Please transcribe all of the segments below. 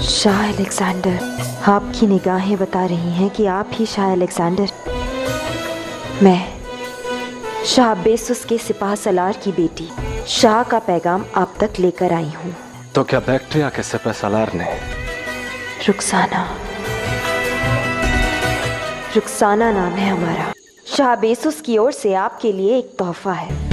Shah Alexander, आपकी निगाहें बता रही हैं कि आप ही शाह अलेक्जेंडर। मैं शाह बेसुस के सिपाह सलार की बेटी शाह का पैगाम आप तक लेकर आई हूँ। तो क्या बैक्टीरिया के सिपाह सलार ने? रुखसाना नाम है हमारा। शाह बेसुस की ओर से आपके लिए एक तोहफा है।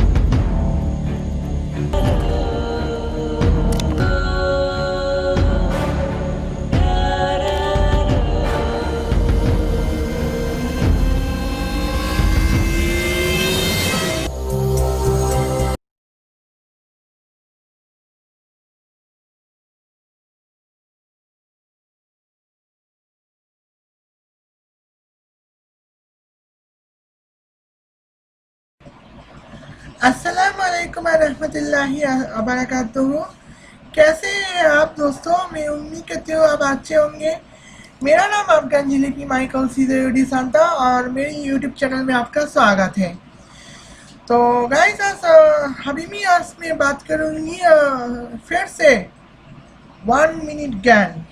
अस्सलामुअलैकुम रहमतुल्लाहि वबरकातुहू। कैसे हैं आप दोस्तों? मैं उम्मीद करती हूँ आप अच्छे होंगे। मेरा नाम अफगान जिलेबी माइकल सीधे सांता और मेरी यूट्यूब चैनल में आपका स्वागत है। तो गाइस आज मैं बात करूँगी फिर से 1 मिनट ज्ञान।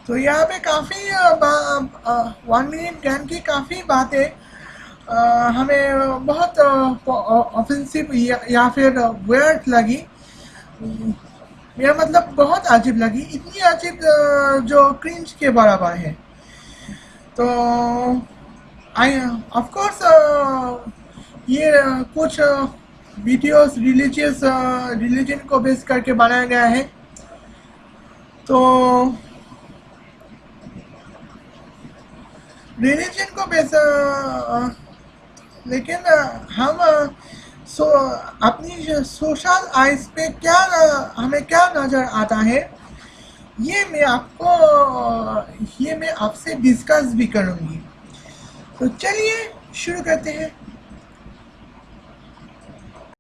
तो यहाँ पे काफ़ी 1 मिनट ज्ञान की काफ़ी बातें हमें बहुत ऑफेंसिव या फिर वर्ड लगी। मेरा मतलब बहुत अजीब लगी, इतनी अजीब जो क्रिंज के बराबर है। तो ऑफ कोर्स ये कुछ वीडियोस रिलीजन को बेस करके बनाया गया है। तो रिलीजन को बेस लेकिन हम अपनी सोशल आइज पे हमें क्या नज़र आता है, ये मैं आपसे डिस्कस भी करूँगी। तो चलिए शुरू करते हैं।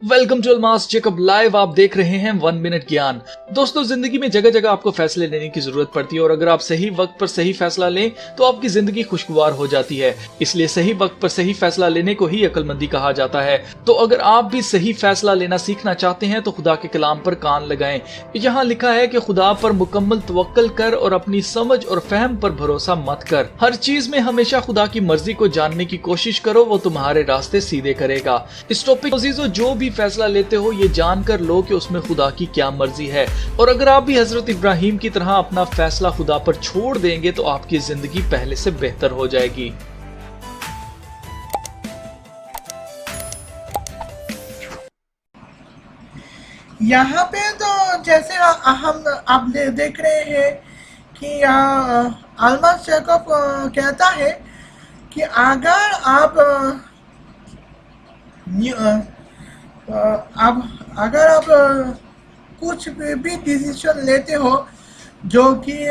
Welcome to Almas Jacob live. आप देख रहे हैं 1 मिनट ज्ञान। दोस्तों, जिंदगी में जगह जगह आपको फैसले लेने की जरूरत पड़ती है और अगर आप सही वक्त पर सही फैसला लें तो आपकी जिंदगी खुशगवार हो जाती है। इसलिए सही वक्त पर सही फैसला लेने को ही अक्लमंदी कहा जाता है। तो अगर आप भी सही फैसला लेना सीखना चाहते हैं तो खुदा के कलाम पर कान लगाएं। यहाँ लिखा है कि खुदा पर मुकम्मल तवक्कल कर और अपनी समझ और फहम पर भरोसा मत कर। हर चीज में हमेशा खुदा की मर्जी को जानने की कोशिश करो, वो तुम्हारे रास्ते सीधे करेगा। इस टॉपिक जो भी फैसला लेते हो ये जानकर लो कि उसमें खुदा की क्या मर्जी है। और अगर आप भी हजरत इब्राहिम की तरह अपना फैसला खुदा पर छोड़ देंगे तो आपकी जिंदगी पहले से बेहतर हो जाएगी। यहाँ पे तो जैसे हम आप देख रहे हैं कि अल्मास जैकब कहता है कि अगर आप कुछ भी डिसीजन लेते हो, जो कि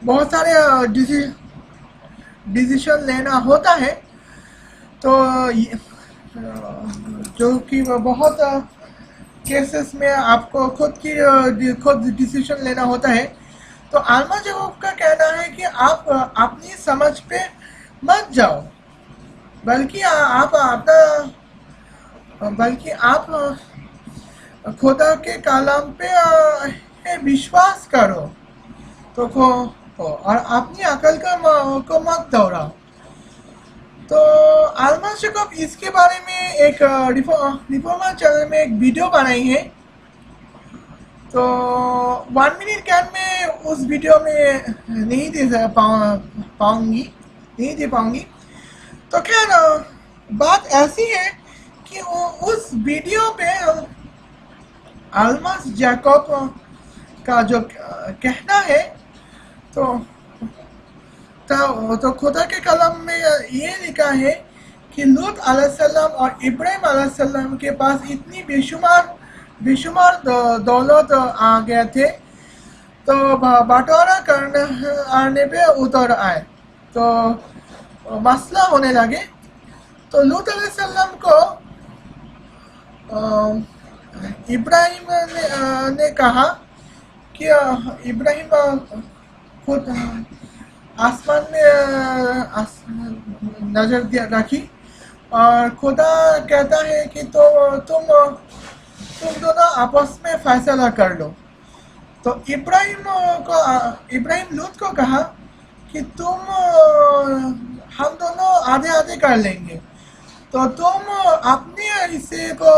बहुत सारे डिसीजन लेना होता है, तो जो कि बहुत केसेस में आपको खुद डिसीजन लेना होता है। तो आलमा जवाब का कहना है कि आप अपनी समझ पे मत जाओ, बल्कि आप खुदा के कलाम पे विश्वास करो तो और अपनी अकल को मत दोहराओ। तो आलमा जैकब इसके बारे में एक रिफॉर्मर चैनल में एक वीडियो बनाई है। तो 1 मिनट ज्ञान में उस वीडियो में नहीं दे पाऊंगी। तो खैर बात ऐसी है कि उस वीडियो पे अल्मास जैकब का जो कहना है, तो खुदा के कलाम में ये लिखा है कि लूत अलैहिस्सलाम और इब्राहिम अलैहिस्सलाम के पास इतनी बेशुमार दौलत आ गए थे, तो बंटवारा करने पे उतर आए, तो मसला होने लगे। तो लूत अलैहिस्सलाम को इब्राहिम ने कहा कि इब्राहिम खुद आसमान में नजर रखी और खुदा कहता है कि तो तुम दोनों आपस में फैसला कर लो। तो तो इब्राहिम लूत को कहा कि हम दोनों आधे आधे कर लेंगे, तो तुम अपने हिस्से को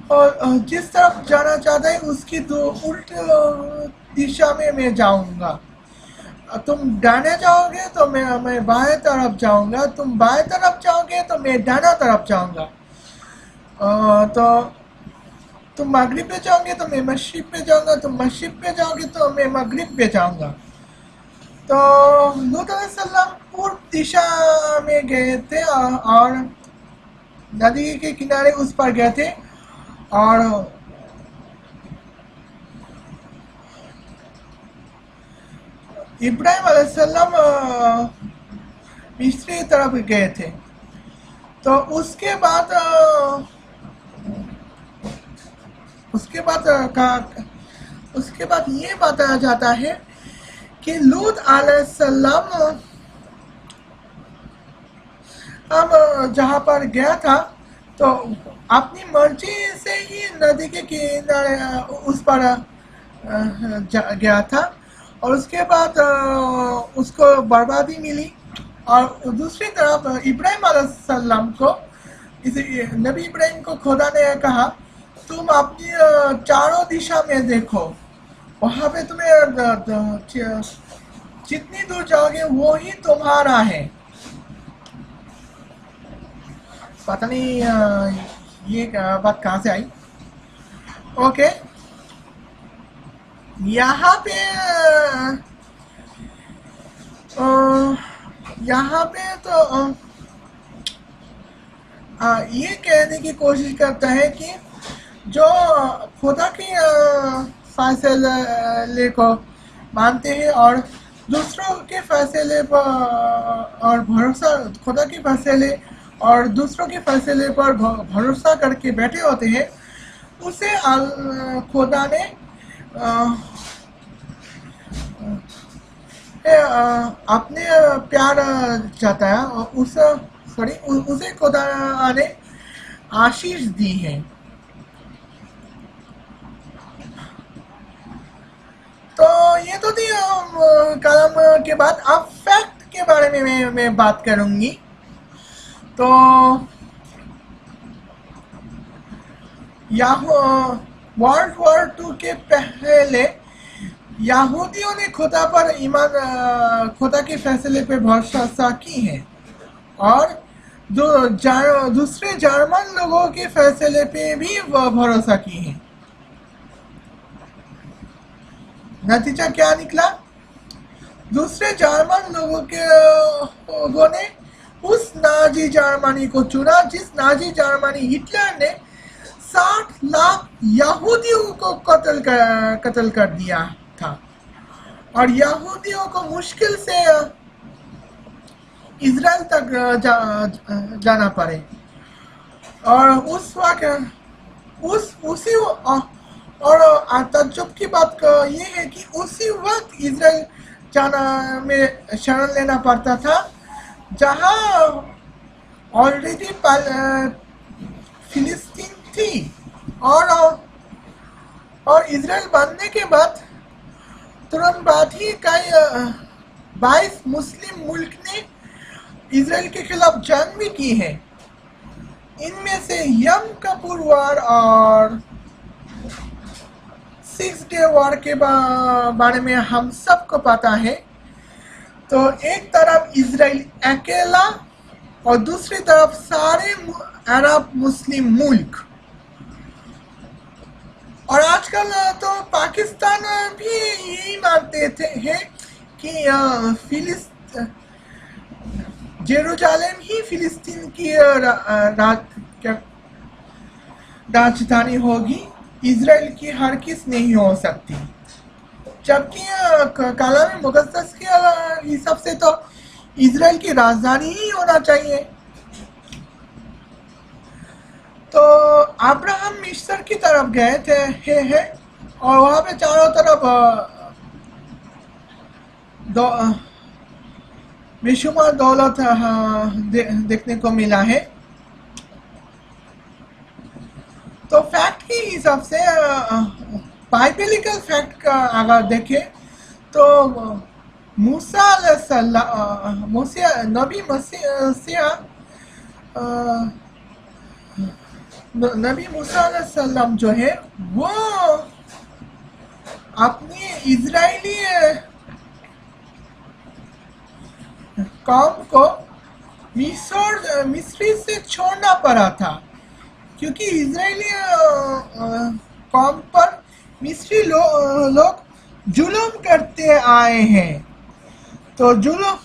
और जिस तरफ जाना चाहता है उसकी उल्ट दिशा में मैं जाऊंगा। तुम दाहिने जाओगे तो मैं बाएं तरफ जाऊंगा, तुम बाएं तरफ जाओगे तो मैं दाहिना तरफ जाऊंगा। तो तुम मगरिब पे जाओगे तो मैं मशरिक पे जाऊंगा, तुम मशरिक पे जाओगे तो मैं मगरिब पे जाऊंगा। तो लूत अलैहिस्सलाम पूर्व दिशा में गए थे और नदी के किनारे उस पर गए थे, और इब्राहिम अलैहिस्सलाम मिस्र तरफ गए थे। तो उसके बाद ये बताया जाता है कि लूत अलैहिस्सलाम हम जहाँ पर गया था तो अपनी मर्जी से ही नदी के किनारे उस पर गया था, और उसके बाद उसको बर्बादी मिली। और दूसरी तरफ इब्राहिम अलैहिस्सलाम को, नबी इब्राहिम को खुदा ने कहा तुम अपनी चारों दिशा में देखो, वहाँ पे तुम्हें जितनी दूर जाओगे वो ही तुम्हारा है। पता नहीं ये बात कहाँ से आई। ओके, यहाँ पे तो ये कहने की कोशिश करता है कि जो खुदा की फैसले को मानते हैं और दूसरों के फैसले पर और भरोसा, खुदा के फैसले और दूसरों के फैसले पर भरोसा करके बैठे होते हैं, उसे खुदा ने अपने प्यार जताया और उसे खुदा ने आशीष दी है। तो ये तो थी कलम के बाद। अब फैक्ट के बारे में मैं बात करूंगी। तो वर्ल्ड वॉर 2 के पहले यहूदियों ने खुदा पर खुदा के फैसले पे भरोसा की है, और दूसरे जर्मन लोगों के फैसले पे भी भरोसा की है। नतीजा क्या निकला? दूसरे जर्मन लोगों ने उस नाजी जर्मनी को चुना जिस नाजी जर्मनी हिटलर ने 60 लाख यहूदियों को कत्ल कर दिया था, और यहूदियों को मुश्किल से इजराइल तक जाना पड़े। और उस वक्त और ताज्जुब की बात ये है कि उसी वक्त इजराइल जाना में शरण लेना पड़ता था, जहां ऑलरेडी फिलिस्तीन थी। और इजराइल बनने के बाद तुरंत बाद ही कई 22 मुस्लिम मुल्क ने इजराइल के खिलाफ जंग भी की है। इनमें से यम कपूर वार और 6 डे वॉर के बारे में हम सबको पता है। तो एक तरफ इजराइल अकेला और दूसरी तरफ सारे अरब मुस्लिम मुल्क। और आजकल तो पाकिस्तान भी यही मानते हैं कि जेरूसलम ही फिलिस्तीन की राजधानी होगी, इजराइल की हर किस नहीं हो सकती। जबकि कलाम मुक़द्दस के हिसाब से तो इजराइल की राजधानी ही होना चाहिए। तो अब्राहम मिस्र की तरफ गए थे और वहाँ पे चारों तरफ बेशुमार दौलत देखने को मिला है। तो फैक्ट के हिसाब से बाइबलिकल फैक्ट का अगर देखें तो नबी मूसा अलैहिस्सलाम जो है वो अपनी इजरायली कौम को मिस्री से छोड़ना पड़ा था, क्योंकि इजरायली कौम पर मिस्री लोग जुल्म करते आए हैं। तो जुल्म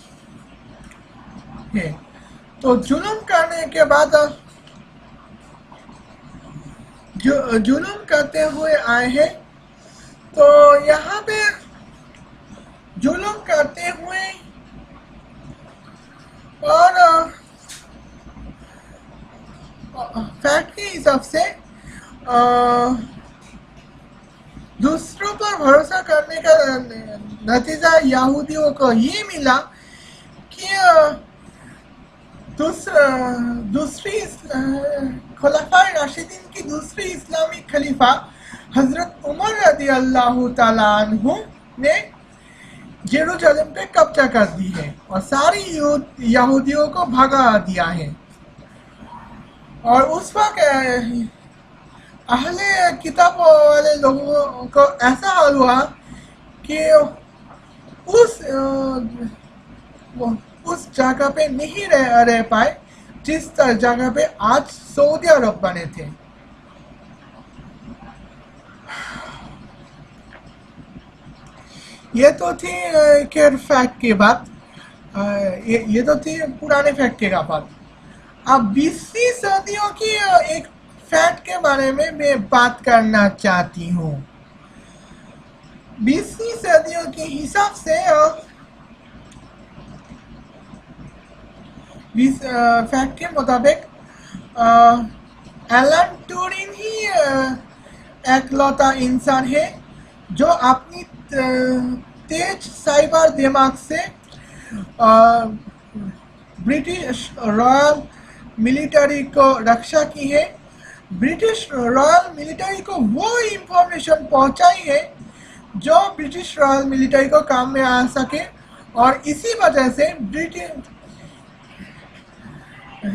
करने के बाद जुल्म करते हुए आए हैं। तो यहाँ पे जुल्म करते हुए और फैक्ट के हिसाब से दूसरों पर भरोसा करने का नतीजा यहूदियों को ये मिला कि दूसरी खुलाफाए राशिदीन की दूसरी इस्लामी खलीफा हजरत उमर रदी अल्लाह ताला अन्हु ने जेरूसलम पे कब्जा कर दी है और सारी यहूदियों को भगा दिया है। और उस वक्त अहले किताब वाले लोगों को ऐसा हाल हुआ कि उस जगह पे नहीं रह पाए जिस जगह पे आज सऊदी अरब बने थे। ये तो थी खैर फैक्ट की बात, ये तो थी पुराने फैक्ट की बात। अब 20वीं सदियों की एक फैक्ट के बारे में मैं बात करना चाहती हूँ। 20वीं सदियों के हिसाब से फैक्ट के मुताबिक एलन ट्यूरिंग ही एकलौता इंसान है जो अपनी तेज साइबर दिमाग से ब्रिटिश रॉयल मिलिट्री को रक्षा की है। ब्रिटिश रॉयल मिलिट्री को वो इंफॉर्मेशन पहुंचाई है जो ब्रिटिश रॉयल मिलिट्री को काम में आ सके, और इसी वजह से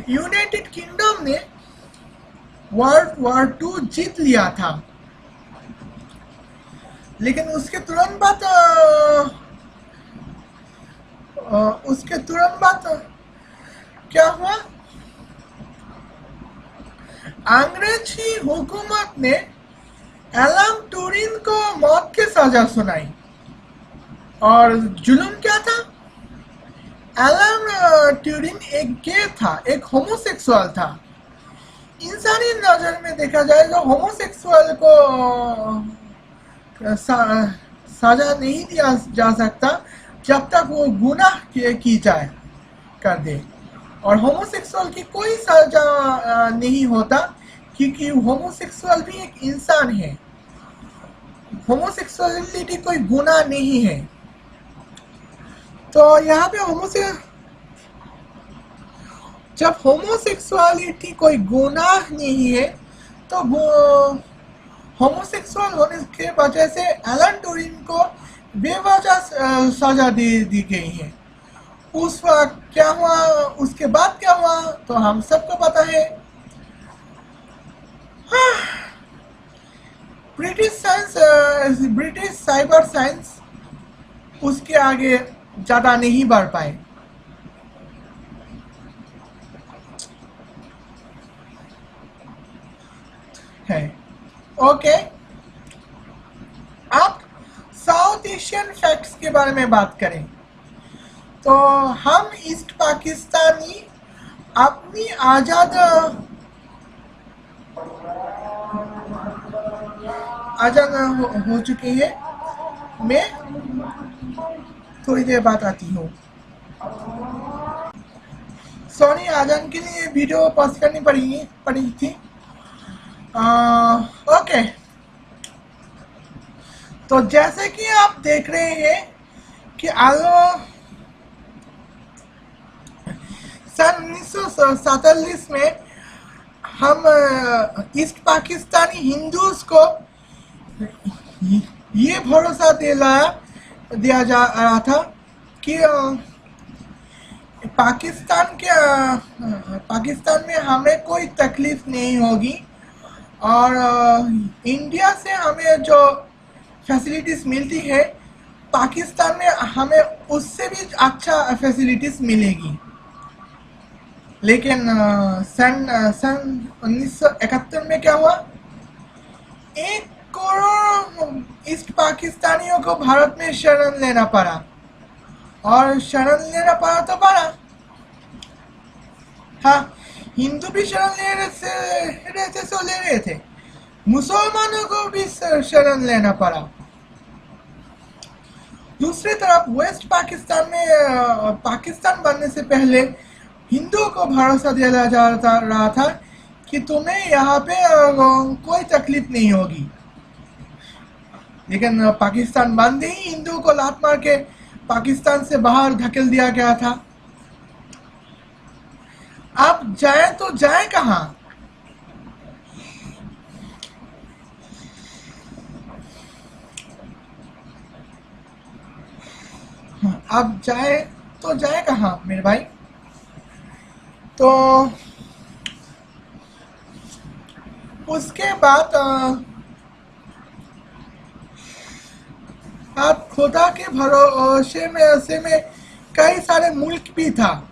यूनाइटेड किंगडम ने वर्ल्ड वॉर 2 जीत लिया था। लेकिन उसके तुरंत बाद क्या हुआ, अंग्रेजी हुकूमत ने एलन ट्यूरिंग को मौत की सजा सुनाई। और जुल्म क्या था, एलन ट्यूरिंग एक गे था, एक होमोसेक्सुअल था। इंसानी नजर में देखा जाए तो होमोसेक्सुअल को सजा नहीं दिया जा सकता जब तक वो गुनाह की जाए कर दे, और होमोसेक्सुअल की कोई सजा नहीं होता क्योंकि होमोसेक्सुअल भी एक इंसान है। होमोसेक्सुअलिटी कोई गुनाह नहीं है। तो यहाँ पे जब होमोसेक्सुअलिटी कोई गुनाह नहीं है तो होमोसेक्सुअल होने के वजह से एलन ट्यूरिंग को बेवजह सजा दे दी गई है। उस वक्त क्या हुआ, उसके बाद क्या हुआ तो हम सबको पता है। ब्रिटिश साइबर साइंस उसके आगे ज्यादा नहीं बढ़ पाए। है ओके, अब साउथ एशियन फैक्ट्स के बारे में बात करें तो हम ईस्ट पाकिस्तानी अपनी आजाद हो चुके हैं। मैं थोड़ी देर बाद आती हूँ। सॉरी, आजान के लिए वीडियो पॉज करनी पड़ी थी। ओके, तो जैसे कि आप देख रहे हैं कि सन 1947 में हम ईस्ट पाकिस्तानी हिंदूज को ये भरोसा दिया जा रहा था कि पाकिस्तान में हमें कोई तकलीफ नहीं होगी और इंडिया से हमें जो फैसिलिटीज़ मिलती है पाकिस्तान में हमें उससे भी अच्छा फैसिलिटीज़ मिलेगी। लेकिन सन 1971 में क्या हुआ, 1 करोड़ ईस्ट पाकिस्तानियों को भारत में शरण लेना पड़ा और शरण लेना पड़ा तो पड़ा। हाँ, हिंदू भी शरण ले रहे थे, मुसलमानों को भी शरण लेना पड़ा। दूसरी तरफ वेस्ट पाकिस्तान में पाकिस्तान बनने से पहले हिंदुओं को भरोसा दिया जा रहा था कि तुम्हें यहाँ पे कोई तकलीफ नहीं होगी। लेकिन पाकिस्तान बनते ही हिंदुओं को लात मार के पाकिस्तान से बाहर धकेल दिया गया था। अब जाए तो जाए कहाँ? अब जाए तो जाए कहाँ मेरे भाई? तो उसके बाद आप खुदा के भरोसे में कई सारे मुल्क भी था।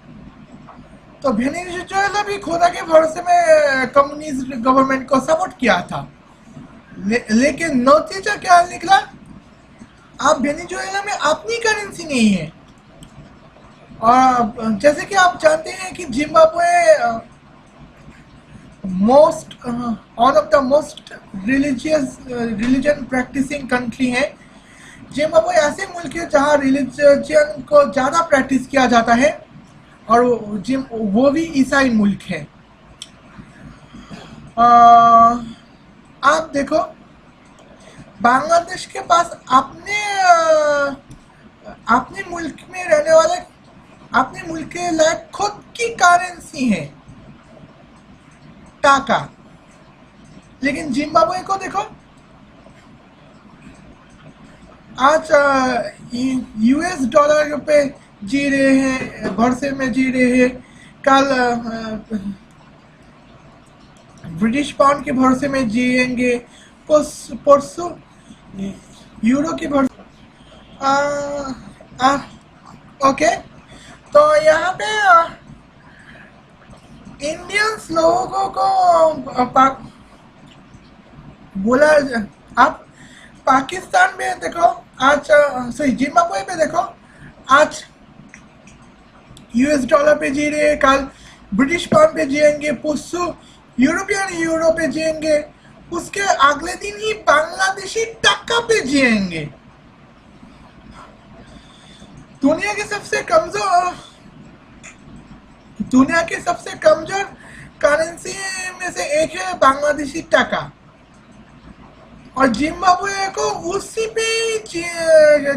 तो वेनेजुएला भी खुदा के भरोसे में कम्युनिस्ट गवर्नमेंट को सपोर्ट किया था। लेकिन नतीजा क्या निकला? अब वेनेजुएला में अपनी करेंसी नहीं है। और जैसे कि आप जानते हैं कि Zimbabwe one of the most religion practicing country है। जिम्बाब्वे ऐसे मुल्क है जहाँ रिलीजन को ज़्यादा प्रैक्टिस किया जाता है और वो भी ईसाई मुल्क है। आप देखो, बांग्लादेश के पास अपने मुल्क में रहने वाले अपने मुल्क के लायक खुद की करेंसी है टाका। लेकिन जिम्बाब्वे को देखो, आज यूएस डॉलर पे जी रहे हैं, भरोसे में जी रहे हैं। कल ब्रिटिश पाउंड के भरोसे में जिएंगे, परसों यूरो के भरोसे। ओके, तो यहाँ पे इंडियंस लोगों को बोला। आप पाकिस्तान में देखो आज, सॉरी जिम्बाब्वे पे देखो, आज यूएस डॉलर पे जी रहे, कल ब्रिटिश पाउंड पे जिएंगे, परसों यूरोपियन यूरो पे जिएंगे, उसके अगले दिन ही बांग्लादेशी टका पे जिएंगे। दुनिया के सबसे कमजोर करेंसी में से एक है बांग्लादेशी टका, और जिम्बाब्वे को उसी पे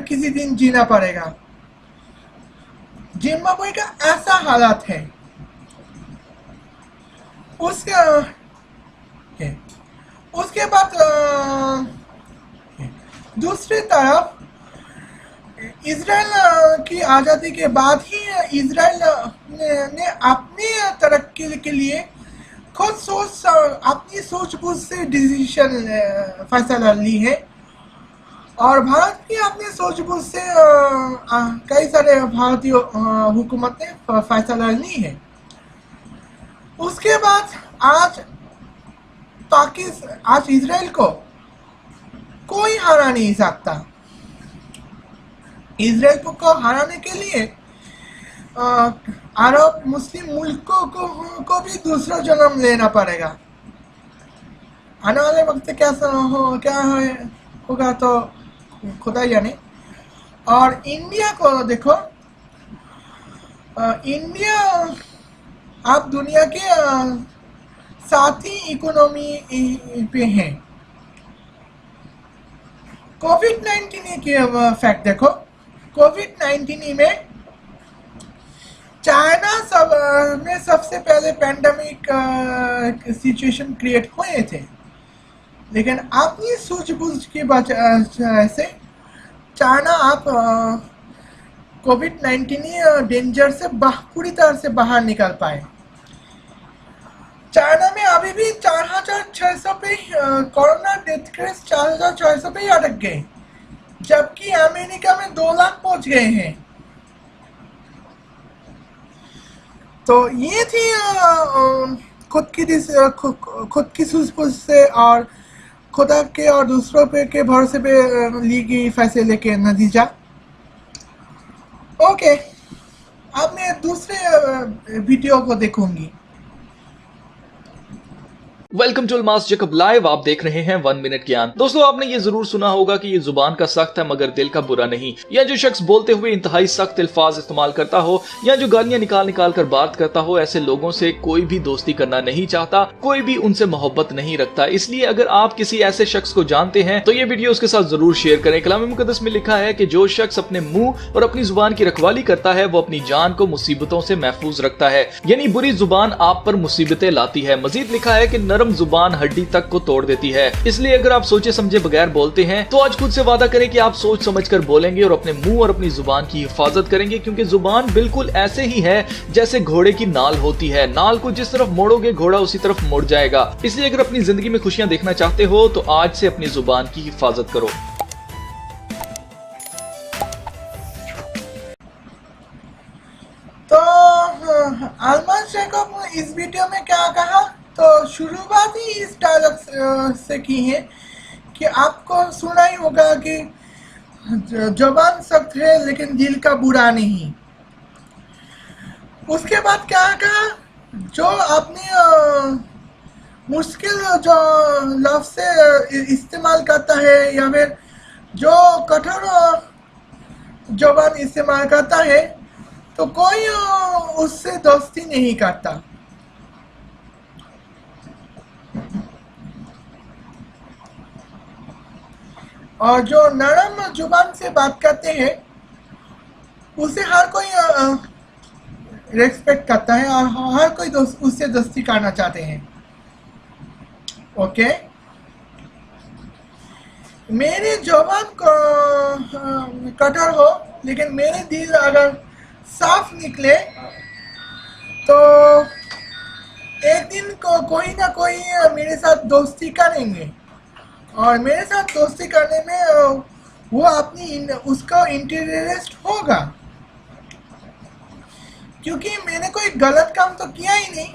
किसी दिन जीना पड़ेगा। जिम्बाब्वे का ऐसा हालात है। उसके बाद दूसरी तरफ इजराइल की आज़ादी के बाद ही इजराइल ने अपनी तरक्की के लिए खुद अपनी सूझबूझ से फैसला ली है, और भारत की अपनी सूझबूझ से कई सारे भारतीय हुकूमत ने फैसला ली है। उसके बाद आज इजराइल को कोई हरा नहीं सकता। इजराइल को हराने के लिए अरब मुस्लिम मुल्कों को भी दूसरा जन्म लेना पड़ेगा। आने वाले वक्त क्या होगा तो खुदा जाने। और इंडिया को देखो, इंडिया आप दुनिया के साथी इकोनॉमी पे है। कोविड-19 के फैक्ट देखो, कोविड-19 में चाइना में सबसे पहले पैंडेमिक सिचुएशन क्रिएट हुए थे। लेकिन अपनी सूझबूझ की वजह से चाइना आप कोविड-19 डेंजर से पूरी तरह से बाहर निकल पाए। चाइना में अभी भी 4,600 पे कोरोना डेथ केस 4,600 पे ही अटक गए, जबकि अमेरिका में 2 लाख पहुंच गए हैं। तो ये थी खुद की सूझबूझ से और खुदा के और दूसरों पे के भरोसे पे ली गई फैसले के नतीजा। ओके, अब मैं दूसरे वीडियो को देखूंगी। Welcome to Almas Jacob live. आप देख रहे हैं 1 मिनट ज्ञान। दोस्तों, आपने ये जरूर सुना होगा कि ये जुबान का सख्त है मगर दिल का बुरा नहीं। या जो शख्स बोलते हुए इंतहाई सख्त अल्फाज इस्तेमाल करता हो या जो गालियां निकाल निकाल कर बात करता हो, ऐसे लोगों से कोई भी दोस्ती करना नहीं चाहता, कोई भी उनसे मोहब्बत नहीं रखता। इसलिए अगर आप किसी ऐसे शख्स को जानते हैं तो ये वीडियो उसके साथ जरूर शेयर करें। कलाम मुकद्दस में लिखा है कि जो शख्स अपने मुंह और अपनी जुबान की रखवाली करता है वो अपनी जान को मुसीबतों से महफूज रखता है, यानी बुरी जुबान आप पर मुसीबतें लाती है। मजीद लिखा है कि नरम जुबान हड्डी तक को तोड़ देती है। इसलिए अगर आप सोचे समझे बगैर बोलते हैं तो आज खुद से वादा करें कि आप सोच समझकर बोलेंगे और अपने मुंह और अपनी जुबान की हिफाजत करेंगे, क्योंकि जुबान बिल्कुल ऐसे ही है जैसे घोड़े की नाल होती है। नाल को जिस तरफ मोड़ोगे घोड़ा उसी तरफ मुड़ जाएगा। इसलिए अगर अपनी जिंदगी में खुशियां देखना चाहते हो तो आज से अपनी जुबान की हिफाजत करो। तो अल्मास जेकब इस वीडियो में क्या कहा, तो शुरुआत ही इस डायलॉग से की है कि आपको सुना ही होगा कि जुबान सख्त है लेकिन दिल का बुरा नहीं। उसके बाद क्या कहा, जो अपनी मुश्किल जो लफ्ज़ से इस्तेमाल करता है या फिर जो कठोर जुबान इस्तेमाल करता है तो कोई उससे दोस्ती नहीं करता। और जो नरम जुबान से बात करते हैं उसे हर कोई रेस्पेक्ट करता है और हर कोई उससे दोस्ती करना चाहते हैं। ओके, मेरी जुबान को कठोर हो लेकिन मेरे दिल अगर साफ निकले तो एक दिन को कोई ना कोई मेरे साथ दोस्ती करेंगे और मेरे साथ दोस्ती करने में वो उसका इंटरेस्ट होगा, क्योंकि मैंने कोई गलत काम तो किया ही नहीं।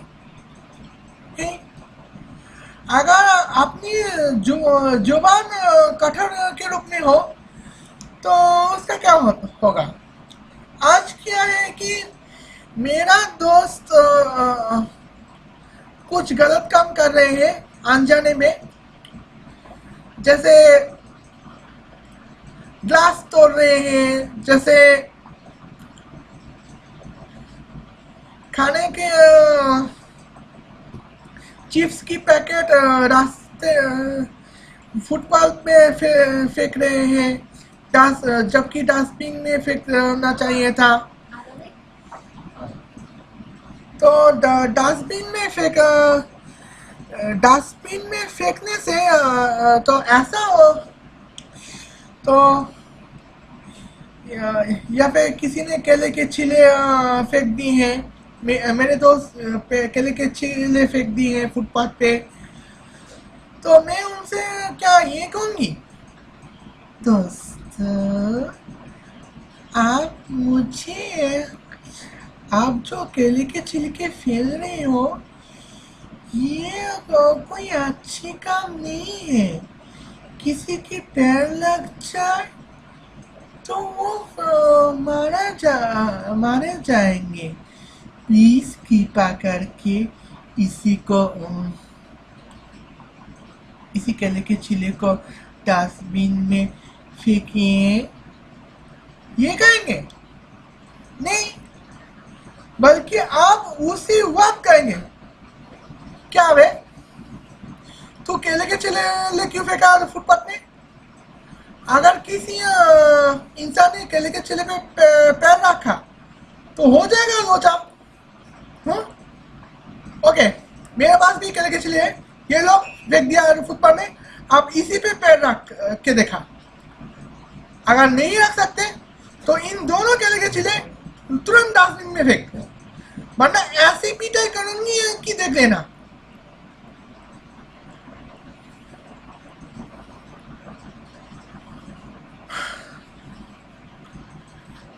अगर अपनी जुबान कठोर के रूप में हो तो उसका क्या होगा। आज क्या है कि मेरा दोस्त कुछ गलत काम कर रहे हैं अनजाने में, जैसे ग्लास तोड़ रहे हैं, जैसे खाने के चिप्स की पैकेट रास्ते फुटपाथ पे फेंक रहे हैं, जबकि डस्टबिन में फेंकना चाहिए था। तो डस्टबिन में फेंकने से तो ऐसा हो तो या फिर किसी ने केले के छिले फेंक दी हैं, मेरे दोस्त केले के छिले फेंक दी हैं फुटपाथ पे, तो मैं उनसे क्या ये कहूँगी, दोस्त आप जो केले के छिलके फेंक रहे हो ये कोई अच्छी काम नहीं है। किसी की पैर लग जाए तो वो मारे जाएंगे। प्लीज कृपा करके इसी केले के छिले को डस्टबिन में फेंकिए। ये कहेंगे नहीं, बल्कि आप उसी वक्त कहेंगे, क्या वे तू केले के छिले क्यों फेंका फुटपाथ में। अगर किसी इंसान ने केले के छिले पे पैर रखा तो हो जाएगा लोचा। ओके, मेरे पास भी केले के छिले हैं, ये लो फेंक दिया फुटपाथ में, आप इसी पे पैर रख के देखा। अगर नहीं रख सकते तो इन दोनों के लगे छिले तुरंत डस्टबिन में फेंक, वरना ऐसी पिटाई करूंगी कि देख लेना।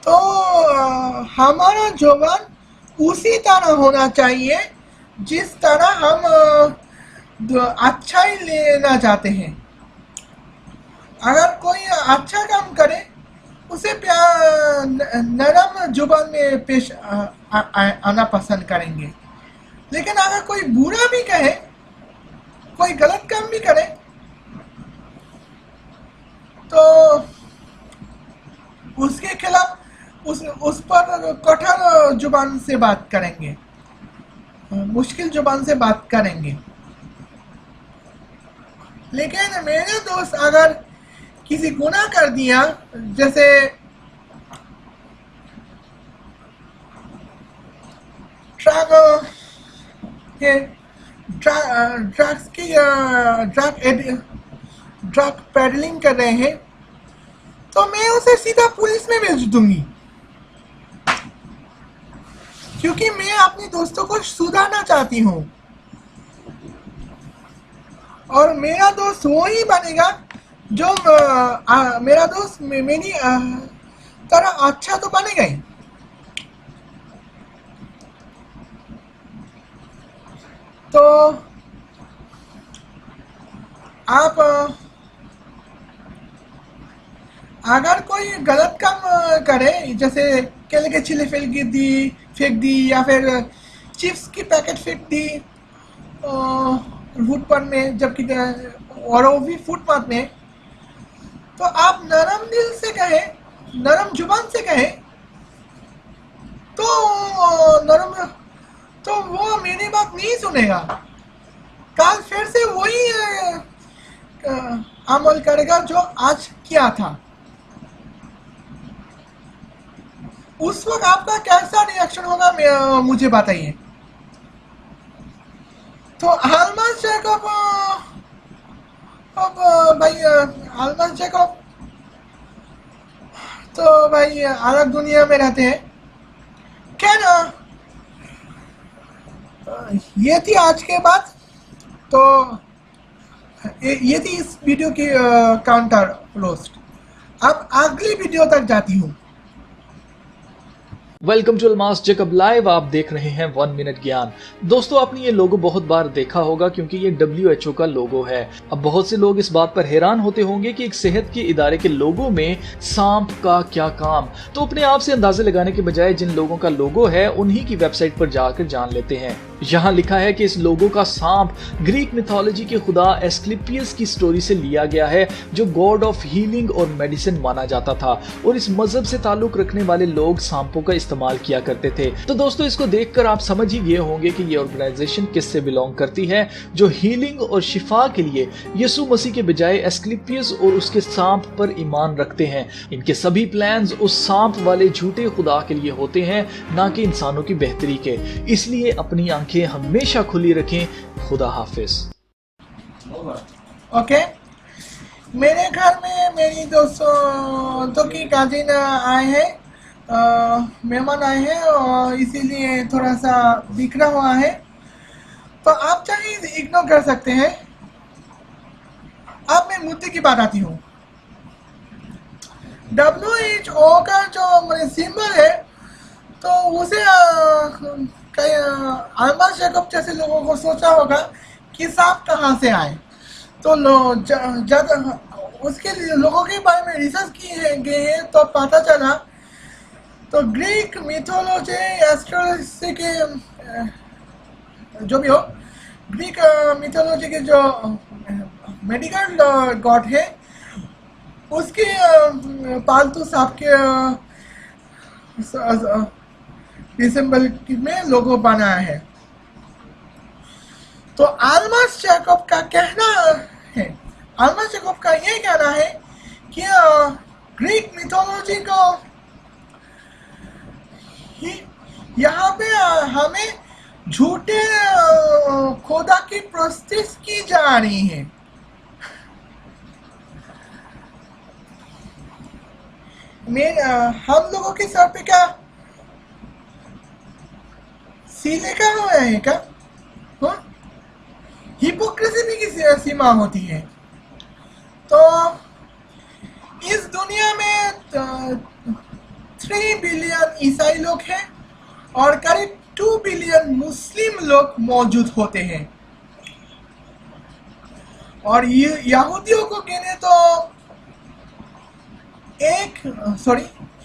तो हमारा जुबान उसी तरह होना चाहिए जिस तरह हम अच्छा ही लेना चाहते हैं। अगर कोई अच्छा काम करे उसे नरम जुबान में पेश आना पसंद करेंगे, लेकिन अगर कोई बुरा भी कहे, कोई गलत काम भी करे, तो उसके खिलाफ उस पर कठोर जुबान से बात करेंगे, मुश्किल जुबान से बात करेंगे। लेकिन मेरे दोस्त अगर किसी गुनाह कर दिया, जैसे ड्रग पेडलिंग कर रहे हैं, तो मैं उसे सीधा पुलिस में भेज दूंगी, क्योंकि मैं अपने दोस्तों को सुधारना चाहती हूँ। और मेरा दोस्त वो ही बनेगा जो मेरा दोस्त मेरी तरह अच्छा तो बनेगा ही। तो आप अगर कोई गलत काम करे, जैसे केले के छिले फेंक दी या फिर चिप्स की पैकेट फेंक दी फुटपाथ में, जबकि और वो भी फुटपाथ में, तो आप नरम दिल से कहे, नरम जुबान से कहे, तो वो मेरी बात नहीं सुनेगा। कल फिर से वही अमल करेगा जो आज किया था। उस वक्त आपका कैसा रिएक्शन होगा मुझे बताइए। तो अल्मास जैकब, अब भाई अल्मास जैकब तो भाई अलग दुनिया में रहते हैं क्या ना। ये थी आज के बाद, तो ये थी इस वीडियो की काउंटर रोस्ट। अब अगली वीडियो तक जाती हूँ। Welcome to Almas Jacob live. आप देख रहे हैं 1 मिनट ज्ञान। दोस्तों, आपने ये लोगो बहुत बार देखा होगा क्योंकि ये WHO का लोगो है। अब बहुत से लोग इस बात पर हैरान होते होंगे कि एक सेहत के इदारे के लोगो में सांप का क्या काम। तो अपने आप से अंदाजे लगाने के बजाय जिन लोगों का लोगो है उन्हीं की वेबसाइट पर जाकर जान लेते हैं। यहाँ लिखा है कि इस लोगो का सांप ग्रीक मिथोलॉजी के खुदा एस्क्लेपियस की स्टोरी से लिया गया है, जो गॉड ऑफ हीलिंग और मेडिसिन माना जाता था, और इस मजहब से ताल्लुक रखने वाले लोग सांपों का इस्तेमाल किया करते थे। तो दोस्तों, इसको देखकर आप समझ ही गए होंगे कि ये ऑर्गेनाइजेशन किससे बिलोंग करती है, जो हीलिंग और शिफा के लिए यीशु मसीह के बजाय एस्क्लेपियस और उसके सांप पर ईमान रखते हैं। इनके सभी प्लान्स उस सांप वाले झूठे खुदा के लिए होते हैं, ना कि इंसानों की बेहतरी के। इसलिए अपनी आंखें हमेशा खुली रखें। खुदा हाफिज। ओके, मेरे घर में मेरी दोस्तों की काजिन आए हैं, मेहमान आए हैं, और इसीलिए थोड़ा सा बिखरा हुआ है, तो आप चाहे इग्नोर कर सकते हैं। अब मैं मुद्दे की बात आती हूँ। WHO का जो सिंबल है, तो उसे अल्मास जैकब जैसे लोगों को सोचा होगा कि सांप कहाँ से आए, तो उसके लोगों के बारे में रिसर्च किए गए हैं, तो पता चला तो ग्रीक मिथोलॉजी एस्ट्रोलॉजी के जो भी हो, ग्रीक मिथोलॉजी के जो मेडिकल गॉड है, उसके पालतू सांप के सिंबल में लोगो बनाया है। तो अल्मास जैकब का कहना है, अल्मास जैकब का ये कहना है कि ग्रीक मिथोलॉजी को यहाँ पे हमें झूठे खुदा की प्रस्तुति की जा रही है। हम लोगों के सर पे क्या सी लिखा हुआ है क्या? हाँ? हिपोक्रेसी भी किसी सीमा होती है। तो इस दुनिया में 3 बिलियन ईसाई लोग हैं और करीब 2 बिलियन मुस्लिम लोग मौजूद होते हैं। और यहूदियों को गिने तो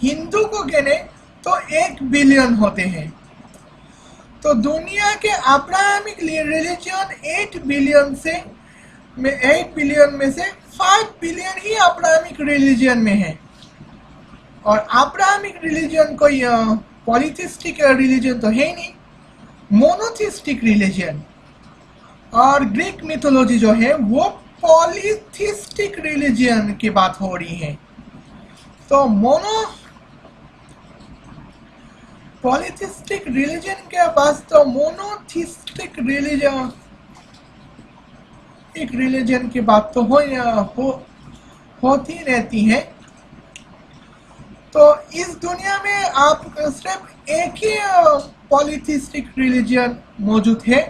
हिंदू को गिने तो 1 बिलियन होते हैं। तो दुनिया के अब्राहमिक रिलीजन 8 बिलियन में से 5 बिलियन ही अब्राहमिक रिलीजन में है। और अब्राहमिक रिलीजन कोई पॉलीथिस्टिक रिलीजन तो है ही नहीं, मोनोथिस्टिक रिलीजन। और ग्रीक मिथोलॉजी जो है वो पॉलीथिस्टिक रिलीजन की बात हो रही है। तो पॉलीथिस्टिक रिलीजन के पास तो मोनोथिस्टिक रिलीजन की बात तो होती रहती है। तो इस दुनिया में आप सिर्फ एक ही पॉलीथिस्टिक रिलीजन मौजूद है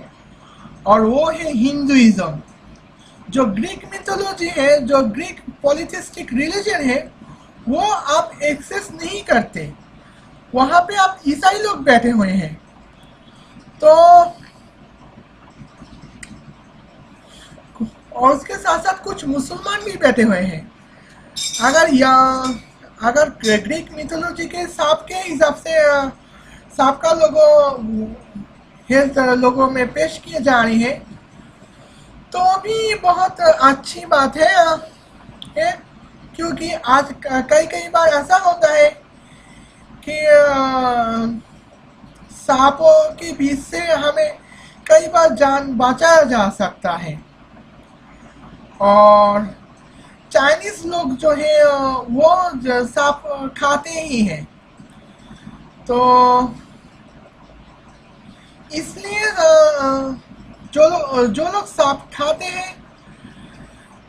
और वो है हिंदुइज्म। जो ग्रीक मिथोलॉजी है, जो ग्रीक पॉलीथिस्टिक रिलीजन है, वो आप एक्सेस नहीं करते। वहाँ पे आप ईसाई लोग बैठे हुए हैं। तो और उसके साथ साथ कुछ मुसलमान भी बैठे हुए हैं। अगर ग्रीक मिथोलॉजी के सांप के हिसाब से सांप का लोगों में पेश किए जा रहे हैं, तो भी बहुत अच्छी बात है। क्योंकि आज कई बार ऐसा होता है कि सांपों के बीच से हमें कई बार जान बचाया जा सकता है। और चाइनीज लोग जो है वो सांप खाते ही हैं। तो इसलिए जो लोग सांप खाते हैं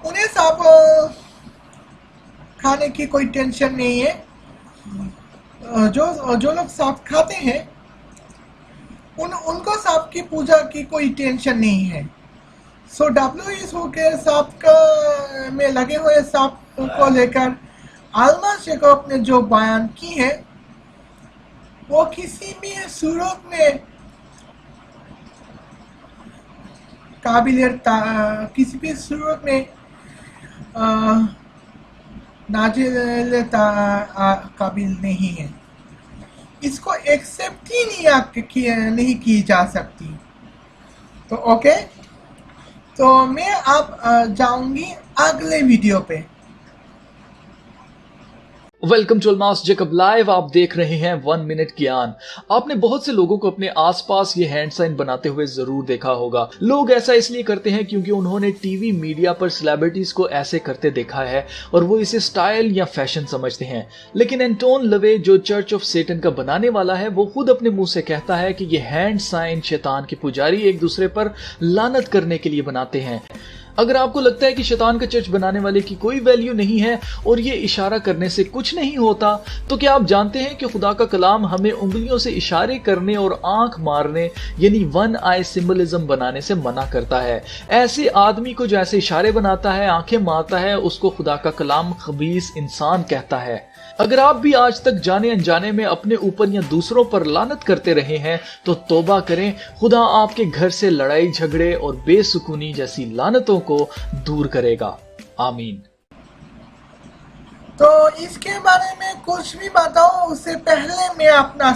उन्हें सांप खाने की कोई टेंशन नहीं है। जो लोग सांप खाते हैं उनको सांप की पूजा की कोई टेंशन नहीं है। सो WHO के सांप का में लगे हुए सांप को लेकर आलमा शेखोव ने जो बयान की है वो किसी भी सूरत में किसी भी सूरत में नाजिल काबिल नहीं है। इसको एक्सेप्ट ही नहीं की जा सकती। तो ओके, तो मैं अब जाऊंगी अगले वीडियो पे। Welcome to Almas Jacob live. आप देख रहे हैं 1 मिनट ज्ञान। आपने बहुत से लोगों को अपने आसपास ये हैंड साइन बनाते हुए जरूर देखा होगा। लोग ऐसा इसलिए करते हैं क्योंकि उन्होंने टीवी मीडिया पर सेलिब्रिटीज को ऐसे करते देखा है और वो इसे स्टाइल या फैशन समझते हैं। लेकिन एंटोन लवे, जो चर्च ऑफ सेटन का बनाने वाला है, वो खुद अपने मुंह से कहता है कि ये हैंड साइन शैतान के पुजारी एक दूसरे पर लानत करने के लिए बनाते हैं। अगर आपको लगता है कि शैतान का चर्च बनाने वाले की कोई वैल्यू नहीं है और ये इशारा करने से कुछ नहीं होता, तो क्या आप जानते हैं कि खुदा का कलाम हमें उंगलियों से इशारे करने और आंख मारने यानी 1 आई सिंबलिज्म बनाने से मना करता है। ऐसे आदमी को जो ऐसे इशारे बनाता है, आंखें मारता है, उसको खुदा का कलाम खबीस इंसान कहता है। अगर आप भी आज तक जाने अनजाने में अपने ऊपर या दूसरों पर लानत करते रहे हैं तो तौबा करें। खुदा आपके घर से लड़ाई झगड़े और बेसुकूनी जैसी लानतों को दूर करेगा। आमीन। तो इसके बारे में कुछ भी बताऊं उससे पहले मैं अपना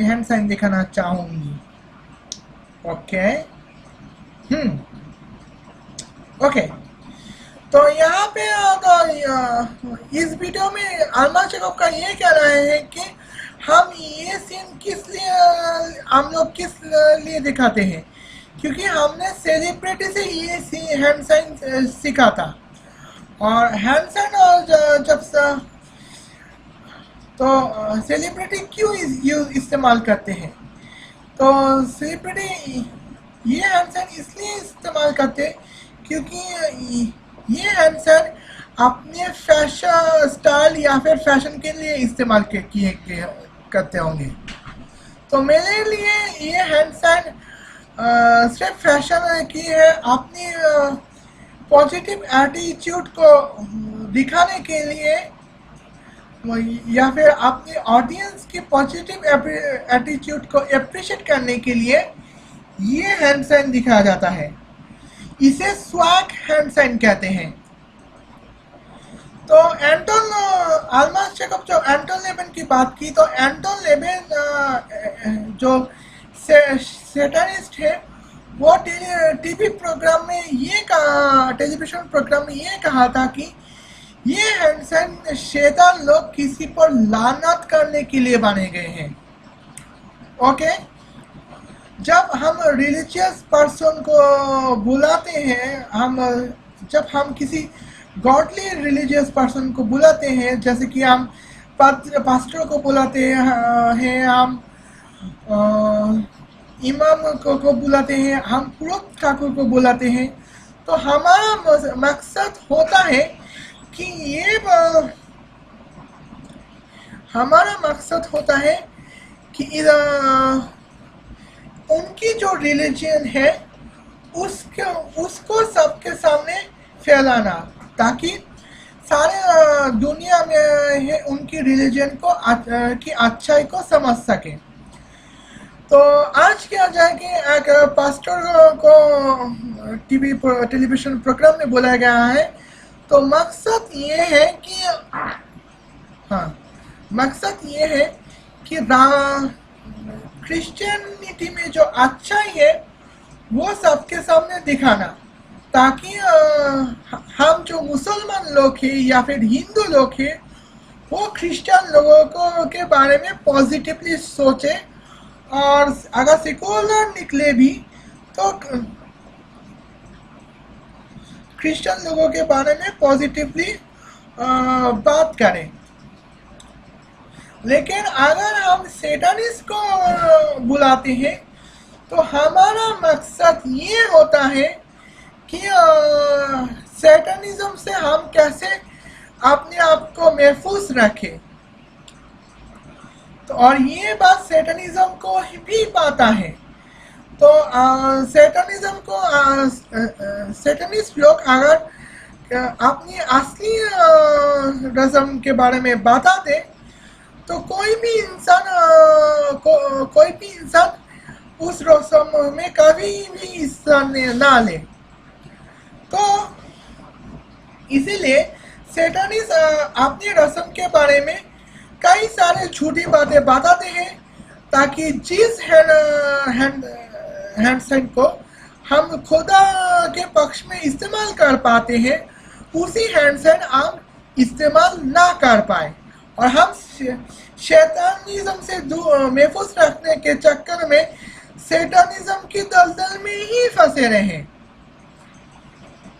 हैंड साइन दिखाना चाहूंगी। ओके ओके, तो यहाँ पे इस वीडियो में आलमा शेखोव का ये कहना है कि हम ये सीन हम लोग किस लिए दिखाते हैं, क्योंकि हमने सेलिब्रिटी से ये हैंड साइन सीखा था। और हैंड साइन तो सेलिब्रिटी क्यों इस्तेमाल करते हैं, तो सेलिब्रिटी ये हैंड साइन इसलिए इस्तेमाल करते हैं क्योंकि ये हैंड साइन अपने फैशन स्टाइल या फिर फैशन के लिए इस्तेमाल करते होंगे। तो मेरे लिए ये हैंड सैन सिर्फ फैशन की है, अपनी पॉजिटिव एटीट्यूड को दिखाने के लिए या फिर अपनी ऑडियंस की पॉजिटिव एटीट्यूड को अप्रिशिएट करने के लिए ये हैंड साइन दिखाया जाता है। इसे स्वैग हैंड साइन कहते हैं। तो एंटोन आल्मास जैकब जो एंटोन लेबन की बात की, तो एंटोन लेबन जो सैटानिस्ट है वो टीवी प्रोग्राम में टेलीविजन प्रोग्राम में ये कहा था कि ये हैंड साइन शैतान लोग किसी पर लानत करने के लिए बने गए हैं। ओके, जब हम रिलीजियस पर्सन को बुलाते हैं, जब हम किसी गॉडली रिलीजियस पर्सन को बुलाते हैं, जैसे कि हम पास्टर को बुलाते हैं, हम इमाम को बुलाते हैं, हम पुरोहित ठाकुर को बुलाते हैं, तो हमारा मकसद होता है कि हमारा मकसद होता है कि उनकी जो रिलीजन है उसको सबके सामने फैलाना, ताकि सारे दुनिया में उनकी रिलीजन की अच्छाई को समझ सके। तो आज क्या जाए कि एक पास्टर को टेलीविजन प्रोग्राम में बुलाया गया है, तो मकसद ये है कि क्रिश्चियनिटी में जो अच्छाई है वो सबके सामने दिखाना, ताकि हम जो मुसलमान लोग हैं या फिर हिंदू लोग हैं वो क्रिश्चियन लोगों के बारे में पॉजिटिवली सोचे, और अगर सेकुलर निकले भी तो क्रिश्चियन लोगों के बारे में पॉजिटिवली बात करें। लेकिन अगर हम सैटानिस्ट को बुलाते हैं तो हमारा मकसद ये होता है कि सैटानिज्म से हम कैसे अपने आप को महफूज रखें। तो और ये बात सैटानिज्म को भी पता है। तो सैटानिस्ट लोग अगर अपनी असली रस्म के बारे में बताते तो कोई भी इंसान उस रस्म में कभी भी हिस्सा ना ले। तो इसीलिए सैटानिस्ट अपनी रस्म के बारे में कई सारे झूठी बातें बताते हैं, ताकि जिस हैंड साइन को हम खुदा के पक्ष में इस्तेमाल कर पाते हैं उसी हैंड साइन हम इस्तेमाल ना कर पाए, और हम शैतानिज्म से महफूज रखने के चक्कर में सैटानिज्म की दलदल में ही फंसे रहे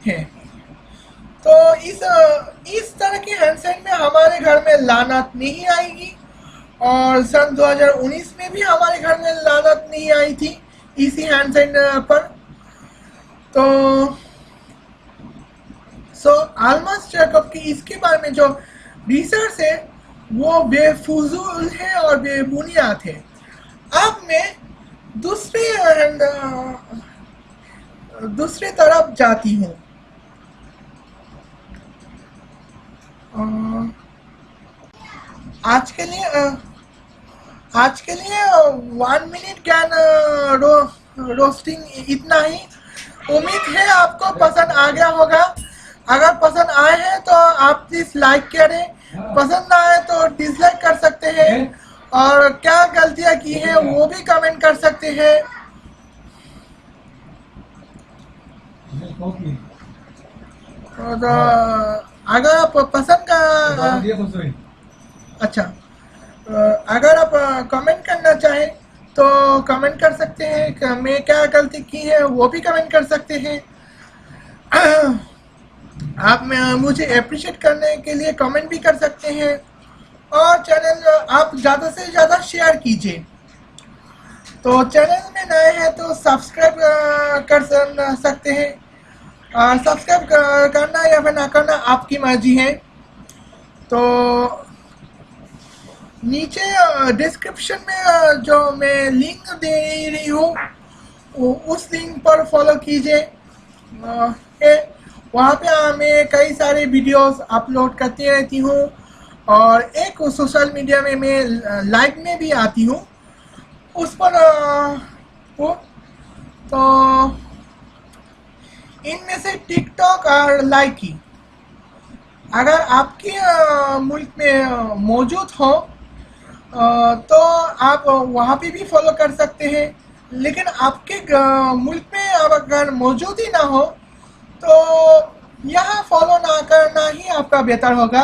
हैं। तो इस तरह की हैंड साइन में हमारे घर में लानत नहीं आएगी, और सन 2019 में भी हमारे घर में लानत नहीं आई थी इसी हैंड साइन पर। तो आल्मास जैकब की इसके बारे में जो रिसर्च है वो बेफुजूल है और बेबुनियाद है। अब मैं दूसरी तरफ जाती हूँ। आज के लिए 1 मिनट ज्ञान रोस्टिंग इतना ही। उम्मीद है आपको पसंद आ गया होगा। अगर पसंद आए हैं तो आप प्लीज लाइक करें, पसंद ना आए तो डिसलाइक कर सकते हैं, और क्या गलतियां की हैं वो भी कमेंट कर सकते हैं। और अगर आप पसंद का अगर आप कमेंट करना चाहें तो कमेंट कर सकते हैं। मैं क्या गलती की है वो भी कमेंट कर सकते हैं। आप मुझे अप्रिशिएट करने के लिए कमेंट भी कर सकते हैं, और चैनल आप ज़्यादा से ज़्यादा शेयर कीजिए। तो चैनल में नए हैं तो सब्सक्राइब कर सकते हैं, सब्सक्राइब करना या फिर ना करना आपकी मर्जी है। तो नीचे डिस्क्रिप्शन में जो मैं लिंक दे रही हूँ उस लिंक पर फॉलो कीजिए। वहाँ पे मैं कई सारे वीडियोस अपलोड करती रहती हूँ और एक सोशल मीडिया में मैं लाइव में भी आती हूँ उस पर वो तो इनमें से टिकटॉक और लाइकी अगर आपके मुल्क में मौजूद हो तो आप वहाँ पे भी फॉलो कर सकते हैं। लेकिन आपके मुल्क में अगर मौजूद ही ना हो तो यहाँ फॉलो ना करना ही आपका बेहतर होगा।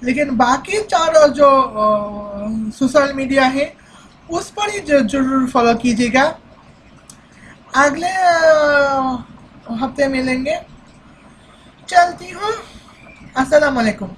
लेकिन बाकी चार जो सोशल मीडिया है उस पर ही जरूर फॉलो कीजिएगा। अगले हफ्ते मिलेंगे। चलती हूँ। अस्सलाम वालेकुम।